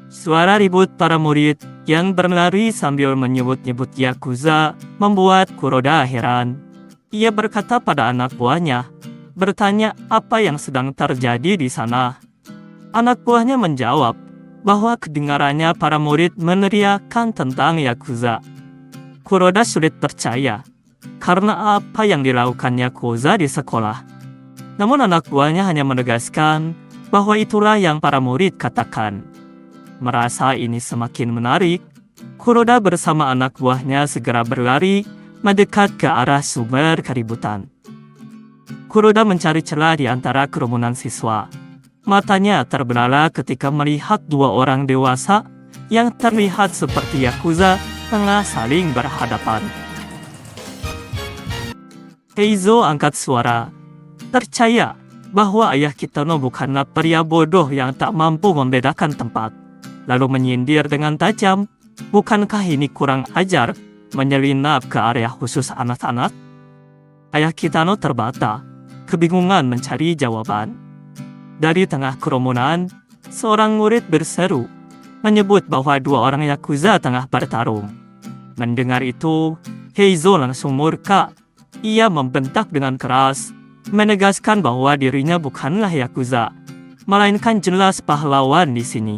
Suara ribut para murid yang berlari sambil menyebut-nyebut Yakuza membuat Kuroda heran. Ia berkata pada anak buahnya, bertanya apa yang sedang terjadi di sana. Anak buahnya menjawab bahwa kedengarannya para murid meneriakkan tentang Yakuza. Kuroda sulit percaya karena apa yang dilakukan Yakuza di sekolah. Namun anak buahnya hanya menegaskan bahwa itulah yang para murid katakan. Merasa ini semakin menarik, Kuroda bersama anak buahnya segera berlari mendekat ke arah sumber keributan. Kuroda mencari celah di antara kerumunan siswa. Matanya terbelalak ketika melihat dua orang dewasa yang terlihat seperti Yakuza tengah saling berhadapan. Heizo angkat suara. Percaya bahwa ayah Kitano bukanlah pria bodoh yang tak mampu membedakan tempat. Lalu menyindir dengan tajam, bukankah ini kurang ajar menyelinap ke area khusus anak-anak? Ayah Kitano terbata, kebingungan mencari jawaban. Dari tengah kerumunan, seorang murid berseru, menyebut bahwa dua orang Yakuza tengah bertarung. Mendengar itu, Heizo langsung murka. Ia membentak dengan keras, menegaskan bahwa dirinya bukanlah Yakuza, melainkan jelas pahlawan di sini.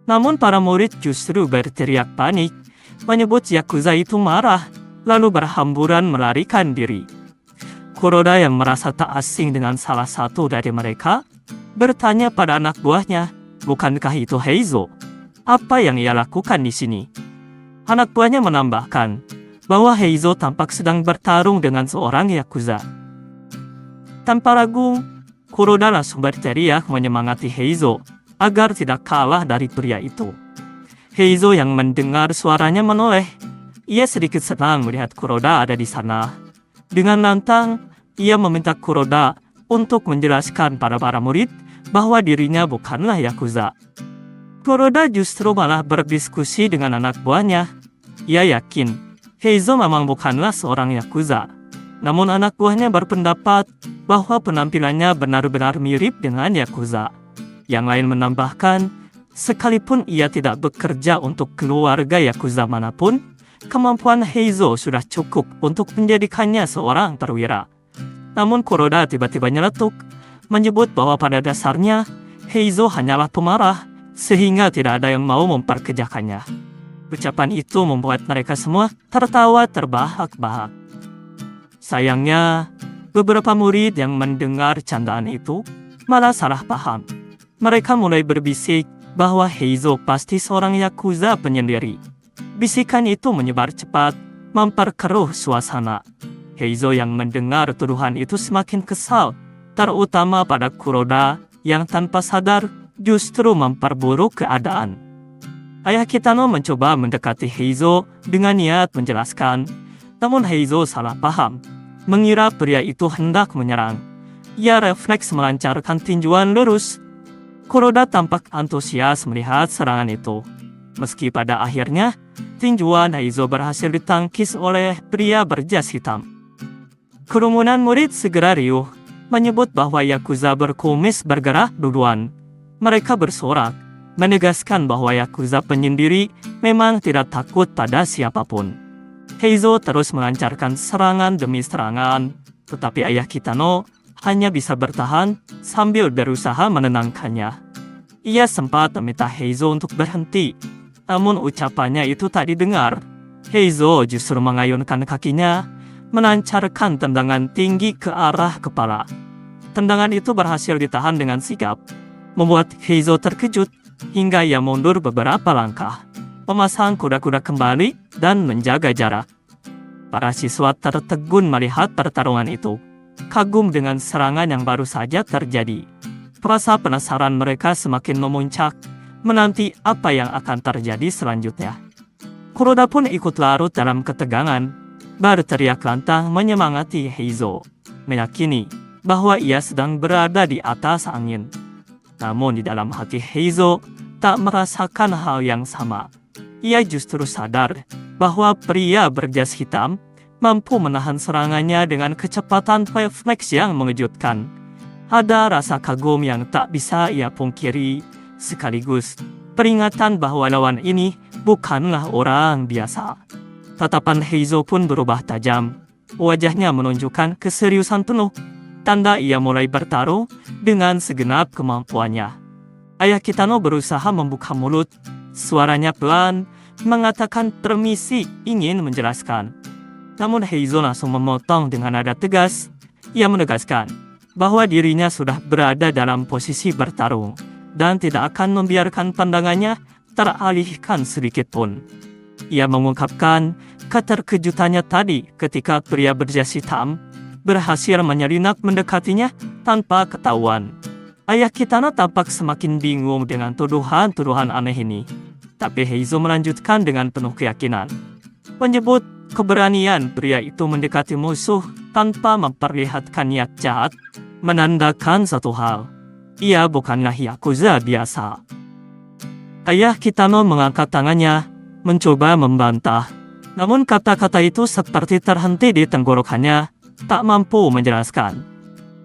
Namun para murid justru berteriak panik, menyebut Yakuza itu marah, lalu berhamburan melarikan diri. Kuroda yang merasa tak asing dengan salah satu dari mereka, bertanya pada anak buahnya, bukankah itu Heizo? Apa yang ia lakukan di sini? Anak buahnya menambahkan bahwa Heizo tampak sedang bertarung dengan seorang Yakuza. Tanpa ragu, Kuroda langsung berteriak menyemangati Heizo agar tidak kalah dari pria itu. Heizo yang mendengar suaranya menoleh. Ia sedikit senang melihat Kuroda ada di sana. Dengan lantang, ia meminta Kuroda untuk menjelaskan pada para murid bahwa dirinya bukanlah Yakuza. Kuroda justru malah berdiskusi dengan anak buahnya. Ia yakin Heizo memang bukanlah seorang Yakuza. Namun anak buahnya berpendapat bahwa penampilannya benar-benar mirip dengan Yakuza. Yang lain menambahkan, sekalipun ia tidak bekerja untuk keluarga Yakuza manapun, kemampuan Heizo sudah cukup untuk menjadikannya seorang perwira. Namun Kuroda tiba-tiba nyeletuk, menyebut bahwa pada dasarnya Heizo hanyalah pemarah, sehingga tidak ada yang mau memperkerjakannya. Ucapan itu membuat mereka semua tertawa terbahak-bahak. Sayangnya, beberapa murid yang mendengar candaan itu malah salah paham. Mereka mulai berbisik bahwa Heizo pasti seorang Yakuza penyendiri. Bisikan itu menyebar cepat, memperkeruh suasana. Heizo yang mendengar tuduhan itu semakin kesal, terutama pada Kuroda yang tanpa sadar justru memperburuk keadaan. Ayah Kitano mencoba mendekati Heizo dengan niat menjelaskan, namun Heizo salah paham, mengira pria itu hendak menyerang. Ia refleks melancarkan tinjuan lurus. Kuroda tampak antusias melihat serangan itu. Meski pada akhirnya, tinjuan Heizo berhasil ditangkis oleh pria berjas hitam. Kerumunan murid segera riuh, menyebut bahwa Yakuza berkumis bergerak duluan. Mereka bersorak, menegaskan bahwa Yakuza penyendiri memang tidak takut pada siapapun. Heizo terus melancarkan serangan demi serangan, tetapi ayah Kitano hanya bisa bertahan sambil berusaha menenangkannya. Ia sempat meminta Heizo untuk berhenti, namun ucapannya itu tak didengar. Heizo justru mengayunkan kakinya, melancarkan tendangan tinggi ke arah kepala. Tendangan itu berhasil ditahan dengan sigap, membuat Heizo terkejut hingga ia mundur beberapa langkah, memasang kuda-kuda kembali dan menjaga jarak. Para siswa tertegun melihat pertarungan itu, kagum dengan serangan yang baru saja terjadi. Rasa penasaran mereka semakin memuncak, menanti apa yang akan terjadi selanjutnya. Kuroda pun ikut larut dalam ketegangan, berteriak lantang menyemangati Heizo, meyakini bahwa ia sedang berada di atas angin. Namun di dalam hati Heizo tak merasakan hal yang sama. Ia justru sadar bahwa pria berjas hitam mampu menahan serangannya dengan kecepatan refleks yang mengejutkan. Ada rasa kagum yang tak bisa ia pungkiri sekaligus peringatan bahwa lawan ini bukanlah orang biasa. Tatapan Heizo pun berubah tajam. Wajahnya menunjukkan keseriusan penuh, tanda ia mulai bertaruh dengan segenap kemampuannya. Ayah Kitano berusaha membuka mulut. Suaranya pelan, mengatakan permisi ingin menjelaskan. Namun Heizo langsung memotong dengan nada tegas. Ia menegaskan bahwa dirinya sudah berada dalam posisi bertarung dan tidak akan membiarkan pandangannya teralihkan sedikit pun. Ia mengungkapkan keterkejutannya tadi ketika pria berjas hitam berhasil menyelinap mendekatinya tanpa ketahuan. Ayah Kitano tampak semakin bingung dengan tuduhan-tuduhan aneh ini. Tapi Heizo melanjutkan dengan penuh keyakinan, menyebut keberanian pria itu mendekati musuh tanpa memperlihatkan niat jahat, menandakan satu hal. Ia bukanlah Yakuza biasa. Ayah Kitano mengangkat tangannya, mencoba membantah. Namun kata-kata itu seperti terhenti di tenggorokannya, tak mampu menjelaskan.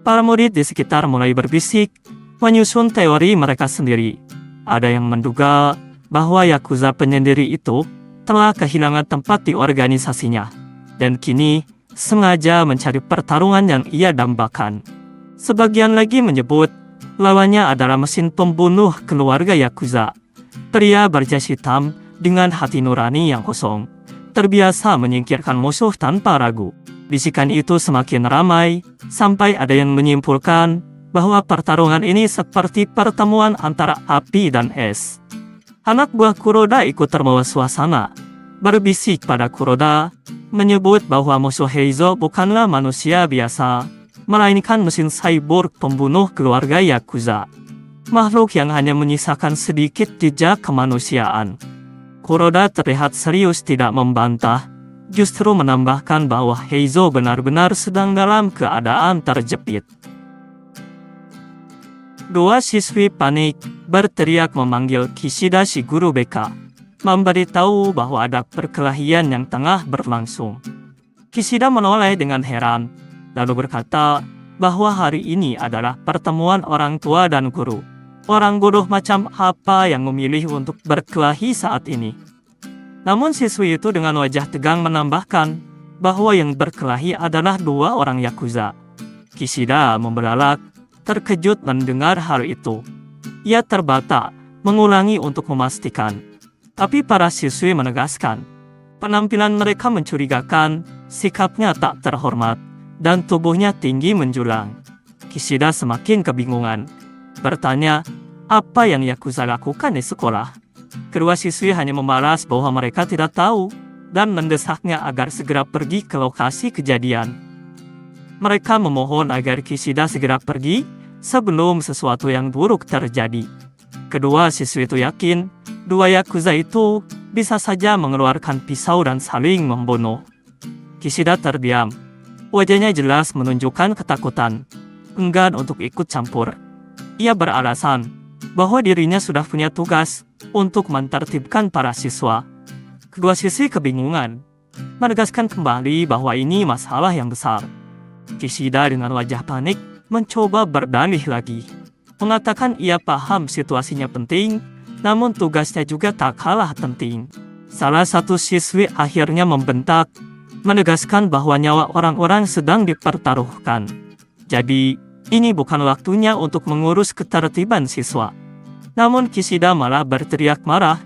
Para murid di sekitar mulai berbisik, menyusun teori mereka sendiri. Ada yang menduga bahwa Yakuza penyendiri itu telah kehilangan tempat di organisasinya, dan kini sengaja mencari pertarungan yang ia dambakan. Sebagian lagi menyebut lawannya adalah mesin pembunuh keluarga Yakuza. Pria berjas hitam dengan hati nurani yang kosong, terbiasa menyingkirkan musuh tanpa ragu. Bisikan itu semakin ramai, sampai ada yang menyimpulkan bahwa pertarungan ini seperti pertemuan antara api dan es. Anak buah Kuroda ikut terbawa suasana, berbisik pada Kuroda, menyebut bahwa musuh Heizo bukanlah manusia biasa, melainkan mesin cyborg pembunuh keluarga Yakuza. Makhluk yang hanya menyisakan sedikit jejak kemanusiaan. Kuroda terlihat serius tidak membantah, justru menambahkan bahwa Heizo benar-benar sedang dalam keadaan terjepit. Dua siswi panik, berteriak memanggil Kishida si guru BK, memberitahu bahwa ada perkelahian yang tengah berlangsung. Kishida menoleh dengan heran, lalu berkata bahwa hari ini adalah pertemuan orang tua dan guru. Orang bodoh macam apa yang memilih untuk berkelahi saat ini? Namun siswi itu dengan wajah tegang menambahkan bahwa yang berkelahi adalah dua orang Yakuza. Kishida membelalak, terkejut mendengar hal itu. Ia terbata, mengulangi untuk memastikan. Tapi para siswi menegaskan, penampilan mereka mencurigakan, sikapnya tak terhormat, dan tubuhnya tinggi menjulang. Kishida semakin kebingungan, bertanya, apa yang Yakuza lakukan di sekolah? Kedua siswi hanya membalas bahwa mereka tidak tahu, dan mendesaknya agar segera pergi ke lokasi kejadian. Mereka memohon agar Kishida segera pergi sebelum sesuatu yang buruk terjadi. Kedua siswi itu yakin, dua Yakuza itu bisa saja mengeluarkan pisau dan saling membunuh. Kishida terdiam. Wajahnya jelas menunjukkan ketakutan, enggan untuk ikut campur. Ia beralasan bahwa dirinya sudah punya tugas untuk mentertibkan para siswa. Kedua siswi kebingungan, menegaskan kembali bahwa ini masalah yang besar. Kishida dengan wajah panik mencoba berdalih lagi, mengatakan ia paham situasinya penting, namun tugasnya juga tak kalah penting. Salah satu siswi akhirnya membentak, menegaskan bahwa nyawa orang-orang sedang dipertaruhkan. Jadi, ini bukan waktunya untuk mengurus ketertiban siswa. Namun Kishida malah berteriak marah,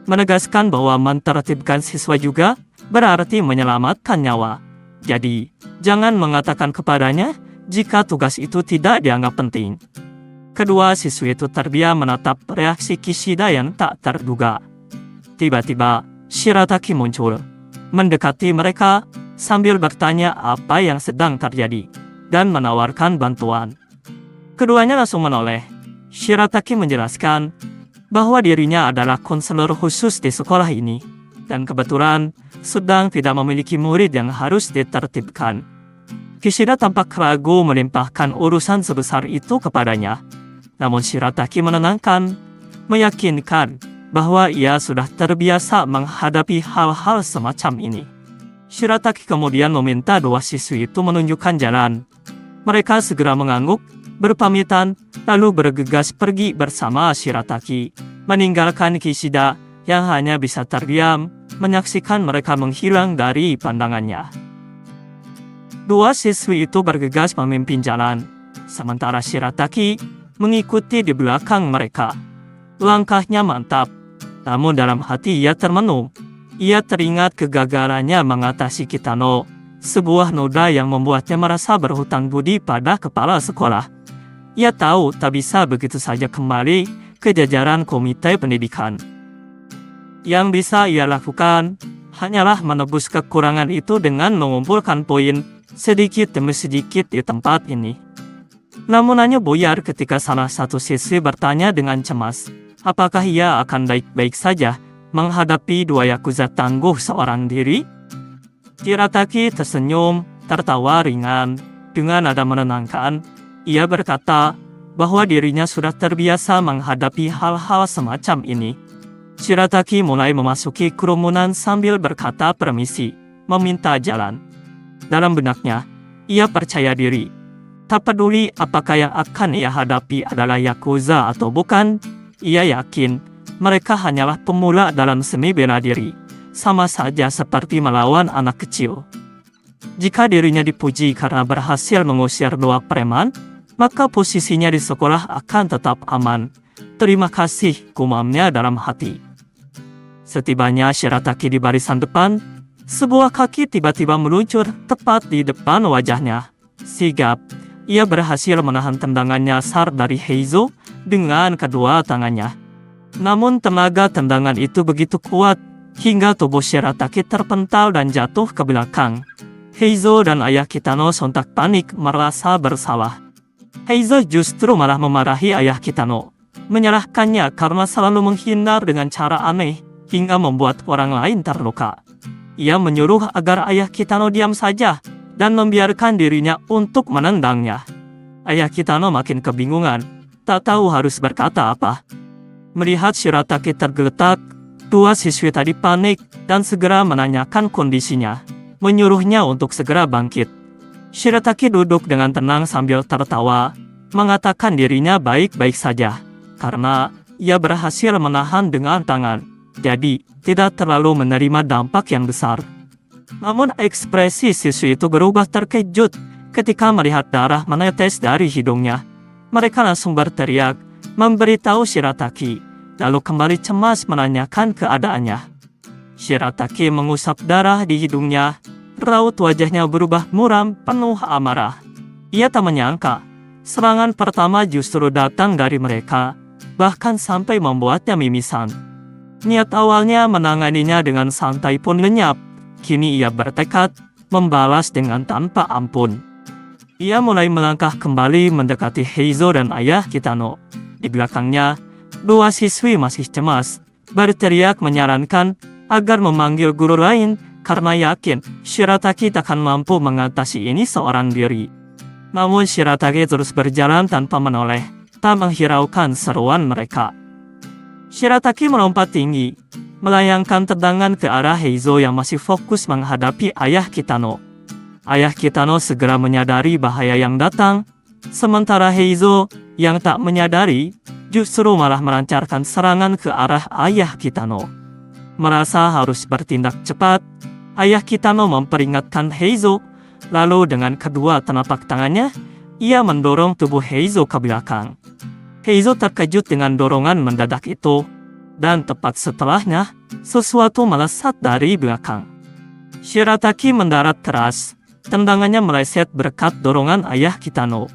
menegaskan bahwa mentertibkan siswa juga berarti menyelamatkan nyawa. Jadi, jangan mengatakan kepadanya jika tugas itu tidak dianggap penting. Kedua siswi itu terdiam menatap reaksi Kishida yang tak terduga. Tiba-tiba, Shirataki muncul, mendekati mereka sambil bertanya apa yang sedang terjadi, dan menawarkan bantuan. Keduanya langsung menoleh. Shirataki menjelaskan bahwa dirinya adalah konselor khusus di sekolah ini, dan kebetulan sedang tidak memiliki murid yang harus ditertibkan. Kishida tampak ragu melimpahkan urusan sebesar itu kepadanya. Namun Shirataki menenangkan, meyakinkan bahwa ia sudah terbiasa menghadapi hal-hal semacam ini. Shirataki kemudian meminta dua siswi itu menunjukkan jalan. Mereka segera mengangguk, berpamitan, lalu bergegas pergi bersama Shirataki, meninggalkan Kishida yang hanya bisa terdiam, menyaksikan mereka menghilang dari pandangannya. Dua siswi itu bergegas memimpin jalan, sementara Shirataki mengikuti di belakang mereka. Langkahnya mantap, namun dalam hati ia termenung. Ia teringat kegagalannya mengatasi Kitano, sebuah noda yang membuatnya merasa berhutang budi pada kepala sekolah. Ia tahu tak bisa begitu saja kembali ke jajaran komite pendidikan. Yang bisa ia lakukan hanyalah menebus kekurangan itu dengan mengumpulkan poin sedikit demi sedikit di tempat ini. Namun hanya buyar ketika salah satu siswi bertanya dengan cemas, apakah ia akan baik-baik saja menghadapi dua yakuza tangguh seorang diri? Shirataki tersenyum, tertawa ringan, dengan nada menenangkan. Ia berkata bahwa dirinya sudah terbiasa menghadapi hal-hal semacam ini. Shirataki mulai memasuki kerumunan sambil berkata permisi, meminta jalan. Dalam benaknya, ia percaya diri. Tak peduli apakah yang akan ia hadapi adalah yakuza atau bukan, ia yakin mereka hanyalah pemula dalam seni bela diri, sama saja seperti melawan anak kecil. Jika dirinya dipuji karena berhasil mengusir dua preman, maka posisinya di sekolah akan tetap aman. Terima kasih, gumamnya dalam hati. Setibanya Shirataki di barisan depan, sebuah kaki tiba-tiba meluncur tepat di depan wajahnya. Sigap, ia berhasil menahan tendangan nyasar dari Heizo dengan kedua tangannya. Namun tenaga tendangan itu begitu kuat, hingga tubuh Shirataki terpental dan jatuh ke belakang. Heizo dan ayah Kitano sontak panik merasa bersalah. Heizo justru malah memarahi ayah Kitano, menyalahkannya karena selalu menghindar dengan cara aneh, hingga membuat orang lain terluka. Ia menyuruh agar ayah Kitano diam saja, dan membiarkan dirinya untuk menendangnya. Ayah Kitano makin kebingungan, tak tahu harus berkata apa. Melihat Shirataki tergeletak, dua siswi tadi panik dan segera menanyakan kondisinya, menyuruhnya untuk segera bangkit. Shirataki duduk dengan tenang sambil tertawa, mengatakan dirinya baik-baik saja, karena ia berhasil menahan dengan tangan, jadi tidak terlalu menerima dampak yang besar. Namun ekspresi siswi itu berubah terkejut ketika melihat darah menetes dari hidungnya. Mereka langsung berteriak, memberitahu Shirataki, lalu kembali cemas menanyakan keadaannya. Shirataki mengusap darah di hidungnya, raut wajahnya berubah muram penuh amarah. Ia tak menyangka, serangan pertama justru datang dari mereka, bahkan sampai membuatnya mimisan. Niat awalnya menanganinya dengan santai pun lenyap, kini ia bertekad membalas dengan tanpa ampun. Ia mulai melangkah kembali mendekati Heizo dan ayah Kitano. Di belakangnya, dua siswi masih cemas, berteriak menyarankan agar memanggil guru lain karena yakin Shirataki takkan mampu mengatasi ini seorang diri. Namun Shirataki terus berjalan tanpa menoleh, tak menghiraukan seruan mereka. Shirataki melompat tinggi, melayangkan tendangan ke arah Heizo yang masih fokus menghadapi ayah Kitano. Ayah Kitano segera menyadari bahaya yang datang, sementara Heizo yang tak menyadari justru malah melancarkan serangan ke arah ayah Kitano. Merasa harus bertindak cepat, ayah Kitano memperingatkan Heizo, lalu dengan kedua telapak tangannya, ia mendorong tubuh Heizo ke belakang. Heizo terkejut dengan dorongan mendadak itu, dan tepat setelahnya, sesuatu melesat dari belakang. Shirataki mendarat keras, tendangannya meleset berkat dorongan ayah Kitano.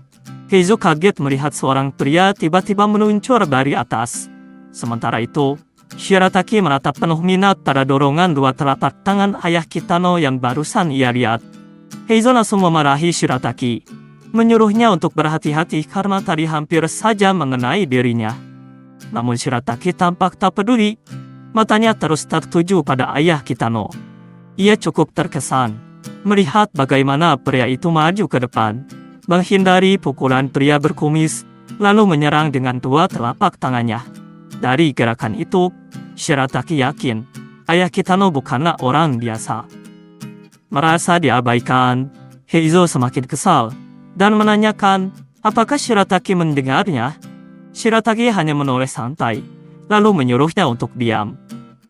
Heizo kaget melihat seorang pria tiba-tiba meluncur dari atas. Sementara itu, Shirataki menatap penuh minat pada dorongan dua telapak tangan ayah Kitano yang barusan ia lihat. Heizo langsung memarahi Shirataki, menyuruhnya untuk berhati-hati karena tadi hampir saja mengenai dirinya. Namun Shirataki tampak tak peduli, matanya terus tertuju pada ayah Kitano. Ia cukup terkesan melihat bagaimana pria itu maju ke depan, menghindari pukulan pria berkumis, lalu menyerang dengan dua telapak tangannya. Dari gerakan itu, Shirataki yakin ayah Kitano bukanlah orang biasa. Merasa diabaikan, Heizo semakin kesal dan menanyakan Apakah Shirataki mendengarnya? Shirataki hanya menoleh santai, lalu menyuruhnya untuk diam.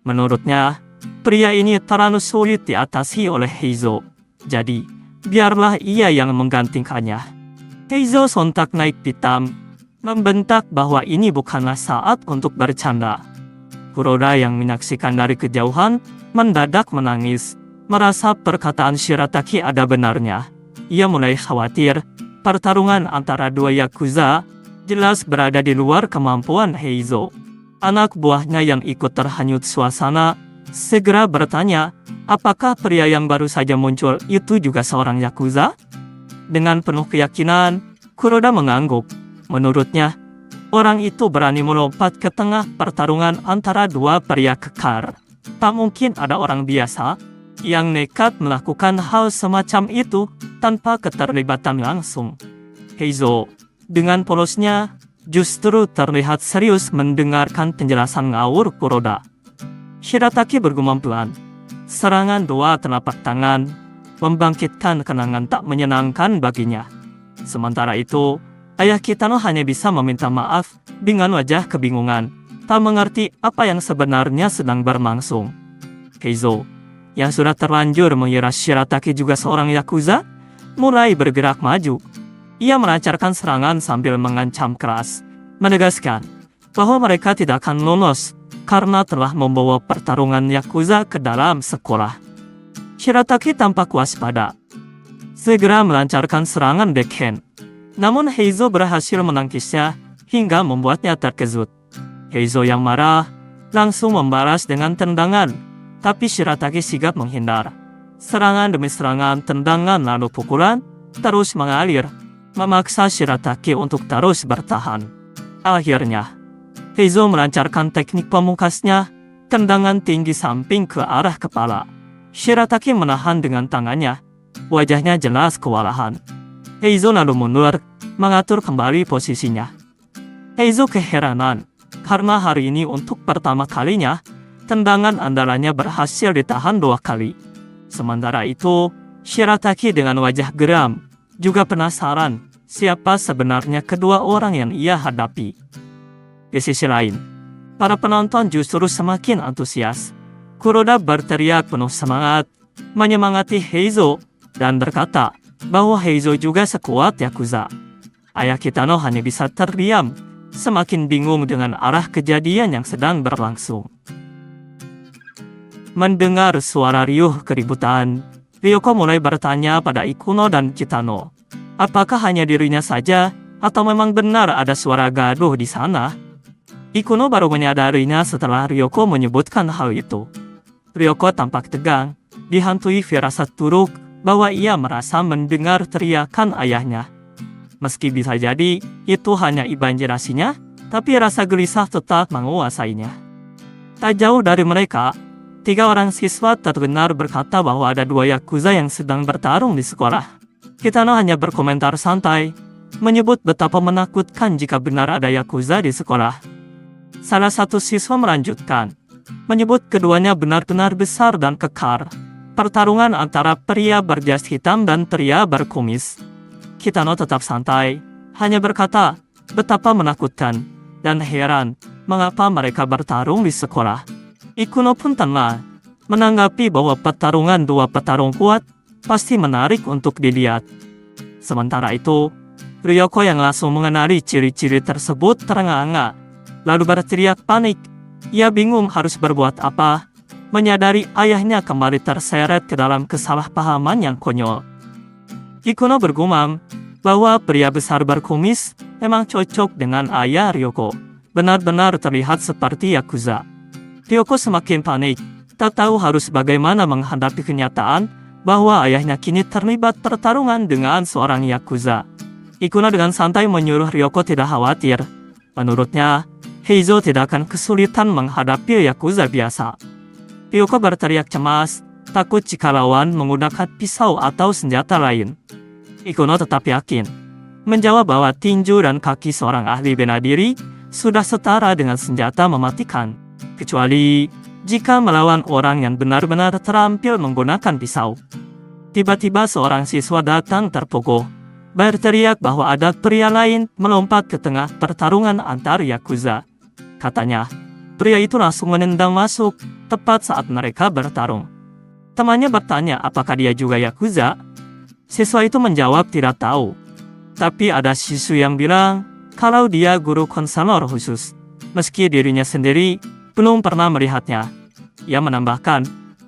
Menurutnya, pria ini terlalu sulit diatasi oleh Heizo. Jadi, biarlah ia yang menggantikannya. Heizo sontak naik pitam, membentak bahwa ini bukanlah saat untuk bercanda. Kuroda yang menyaksikan dari kejauhan, mendadak menangis, merasa perkataan Shirataki ada benarnya. Ia mulai khawatir, pertarungan antara dua Yakuza jelas berada di luar kemampuan Heizo. Anak buahnya yang ikut terhanyut suasana segera bertanya, apakah pria yang baru saja muncul itu juga seorang Yakuza? Dengan penuh keyakinan, Kuroda mengangguk. Menurutnya, orang itu berani melompat ke tengah pertarungan antara dua pria kekar. Tak mungkin ada orang biasa yang nekat melakukan hal semacam itu tanpa keterlibatan langsung. Heizo, dengan polosnya, justru terlihat serius mendengarkan penjelasan ngawur Kuroda. Shirataki bergumam pelan. Serangan dua telapak tangan membangkitkan kenangan tak menyenangkan baginya. Sementara itu, ayah Kitano hanya bisa meminta maaf dengan wajah kebingungan, tak mengerti apa yang sebenarnya sedang berlangsung. Heizo, yang sudah terlanjur mengira Shirataki juga seorang Yakuza, mulai bergerak maju. Ia melancarkan serangan sambil mengancam keras, menegaskan bahwa mereka tidak akan lolos karena telah membawa pertarungan Yakuza ke dalam sekolah. Shirataki tampak waspada, segera melancarkan serangan backhand. Namun Heizo berhasil menangkisnya hingga membuatnya terkejut. Heizo yang marah langsung membalas dengan tendangan, tapi Shirataki sigap menghindar. Serangan demi serangan, tendangan lalu pukulan terus mengalir, memaksa Shirataki untuk terus bertahan. Akhirnya, Heizo melancarkan teknik pamungkasnya, tendangan tinggi samping ke arah kepala. Shirataki menahan dengan tangannya, wajahnya jelas kewalahan. Heizo lalu mundur, mengatur kembali posisinya. Heizo keheranan, karena hari ini untuk pertama kalinya, tendangan andalannya berhasil ditahan 2 kali. Sementara itu, Shirataki dengan wajah geram, juga penasaran siapa sebenarnya kedua orang yang ia hadapi. Di sisi lain, para penonton justru semakin antusias. Kuroda berteriak penuh semangat, menyemangati Heizo, dan berkata bahwa Heizo juga sekuat Yakuza. Ayah Kitano hanya bisa terdiam, semakin bingung dengan arah kejadian yang sedang berlangsung. Mendengar suara riuh keributan, Ryoko mulai bertanya pada Ikuno dan Kitano, apakah hanya dirinya saja, atau memang benar ada suara gaduh di sana? Ikuno baru menyadarinya setelah Ryoko menyebutkan hal itu. Ryoko tampak tegang, dihantui firasat buruk bahwa ia merasa mendengar teriakan ayahnya. Meski bisa jadi itu hanya imajinasinya, tapi rasa gelisah tetap menguasainya. Tak jauh dari mereka, 3 orang siswa terdengar berkata bahwa ada 2 Yakuza yang sedang bertarung di sekolah. Kitano hanya berkomentar santai, menyebut betapa menakutkan jika benar ada Yakuza di sekolah. Salah satu siswa melanjutkan, menyebut keduanya benar-benar besar dan kekar. Pertarungan antara pria berjas hitam dan pria berkumis. Kitano tetap santai, hanya berkata betapa menakutkan dan heran mengapa mereka bertarung di sekolah. Ikuno pun tenang, menanggapi bahwa pertarungan 2 petarung kuat pasti menarik untuk dilihat. Sementara itu, Ryoko yang langsung mengenali ciri-ciri tersebut terengah-engah, lalu berteriak panik. Ia bingung harus berbuat apa, menyadari ayahnya kembali terseret ke dalam kesalahpahaman yang konyol. Ikuno bergumam bahwa pria besar berkumis memang cocok dengan ayah Ryoko, benar-benar terlihat seperti Yakuza. Ryoko semakin panik, tak tahu harus bagaimana menghadapi kenyataan bahwa ayahnya kini terlibat pertarungan dengan seorang Yakuza. Ikuno dengan santai menyuruh Ryoko tidak khawatir. Menurutnya, Heizo tidak akan kesulitan menghadapi Yakuza biasa. Ryoko berteriak cemas, takut jika lawan menggunakan pisau atau senjata lain. Ikuno tetap yakin, menjawab bahwa tinju dan kaki seorang ahli bela diri sudah setara dengan senjata mematikan, kecuali jika melawan orang yang benar-benar terampil menggunakan pisau. Tiba-tiba seorang siswa datang terpukul, berteriak bahwa ada pria lain melompat ke tengah pertarungan antar Yakuza. Katanya, pria itu langsung menendang masuk tepat saat mereka bertarung. Temannya bertanya apakah dia juga Yakuza. Siswa itu menjawab tidak tahu. Tapi ada siswa yang bilang kalau dia guru konselor khusus, meski dirinya sendiri belum pernah melihatnya. Ia menambahkan,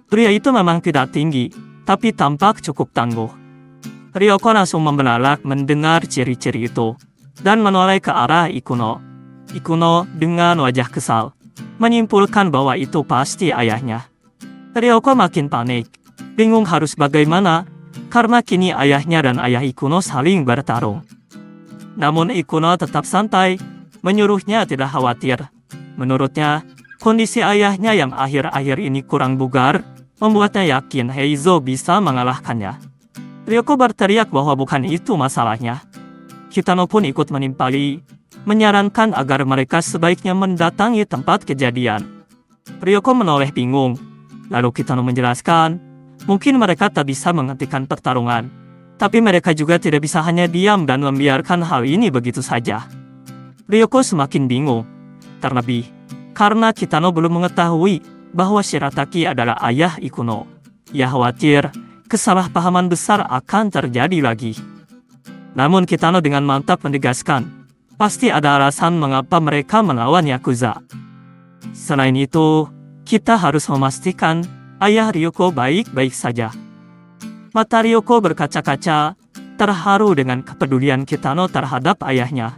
pria itu memang tidak tinggi, tapi tampak cukup tangguh. Ryoko langsung membelalak mendengar ciri-ciri itu, dan menoleh ke arah Ikuno. Ikuno dengan wajah kesal, menyimpulkan bahwa itu pasti ayahnya. Ryoko makin panik, bingung harus bagaimana, karena kini ayahnya dan ayah Ikuno saling bertarung. Namun Ikuno tetap santai, menyuruhnya tidak khawatir. Menurutnya, kondisi ayahnya yang akhir-akhir ini kurang bugar, membuatnya yakin Heizo bisa mengalahkannya. Ryoko berteriak bahwa bukan itu masalahnya. Kitano pun ikut menimpali, menyarankan agar mereka sebaiknya mendatangi tempat kejadian. Ryoko menoleh bingung, lalu Kitano menjelaskan, mungkin mereka tak bisa menghentikan pertarungan, tapi mereka juga tidak bisa hanya diam dan membiarkan hal ini begitu saja. Ryoko semakin bingung, terlebih karena Kitano belum mengetahui bahwa Shirataki adalah ayah Ikuno. Ia khawatir kesalahpahaman besar akan terjadi lagi. Namun Kitano dengan mantap menegaskan, pasti ada alasan mengapa mereka melawan Yakuza. Selain itu, kita harus memastikan ayah Ryoko baik-baik saja. Mata Ryoko berkaca-kaca, terharu dengan kepedulian Kitano terhadap ayahnya.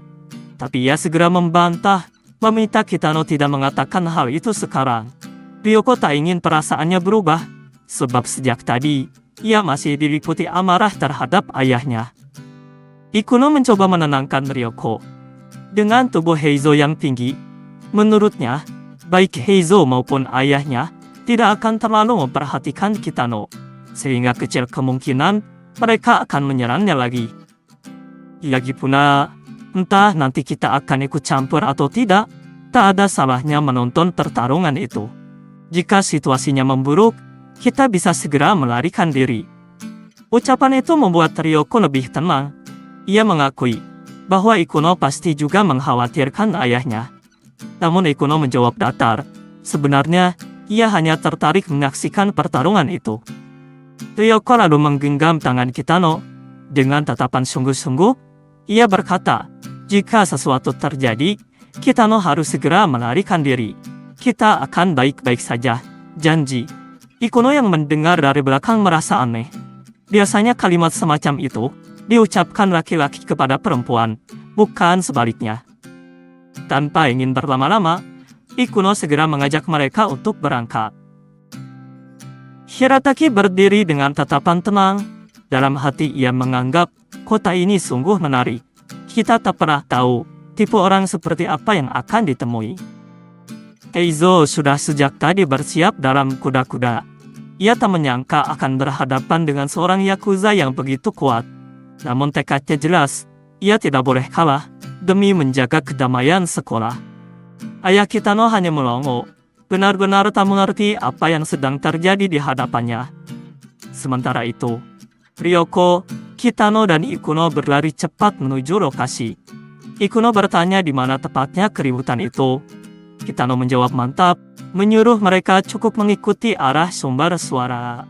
Tapi ia segera membantah, meminta Kitano tidak mengatakan hal itu sekarang. Ryoko tak ingin perasaannya berubah, sebab sejak tadi, ia masih diliputi amarah terhadap ayahnya. Ikuno mencoba menenangkan Ryoko. Dengan tubuh Heizo yang tinggi, menurutnya, baik Heizo maupun ayahnya tidak akan terlalu memperhatikan Kitano, sehingga kecil kemungkinan mereka akan menyerangnya lagi. Lagi pula, entah nanti kita akan ikut campur atau tidak, tak ada salahnya menonton pertarungan itu. Jika situasinya memburuk, kita bisa segera melarikan diri. Ucapan itu membuat Ryoko lebih tenang. Ia mengakui bahwa Ikuno pasti juga mengkhawatirkan ayahnya. Namun Ikuno menjawab datar, sebenarnya ia hanya tertarik menyaksikan pertarungan itu. Ryoko lalu menggenggam tangan Kitano. Dengan tatapan sungguh-sungguh, ia berkata, jika sesuatu terjadi, Kitano harus segera melarikan diri. Kita akan baik-baik saja, janji. Ikuno yang mendengar dari belakang merasa aneh. Biasanya kalimat semacam itu diucapkan laki-laki kepada perempuan, bukan sebaliknya. Tanpa ingin berlama-lama, Ikuno segera mengajak mereka untuk berangkat. Shirataki berdiri dengan tatapan tenang. Dalam hati ia menganggap kota ini sungguh menarik. Kita tak pernah tahu tipe orang seperti apa yang akan ditemui. Heizo sudah sejak tadi bersiap dalam kuda-kuda. Ia tak menyangka akan berhadapan dengan seorang Yakuza yang begitu kuat. Namun tekadnya jelas, ia tidak boleh kalah demi menjaga kedamaian sekolah. Ayah Kitano hanya melongo, benar-benar tak mengerti apa yang sedang terjadi di hadapannya. Sementara itu, Ryoko, Kitano dan Ikuno berlari cepat menuju lokasi. Ikuno bertanya di mana tepatnya keributan itu. Kitano menjawab mantap, menyuruh mereka cukup mengikuti arah sumber suara.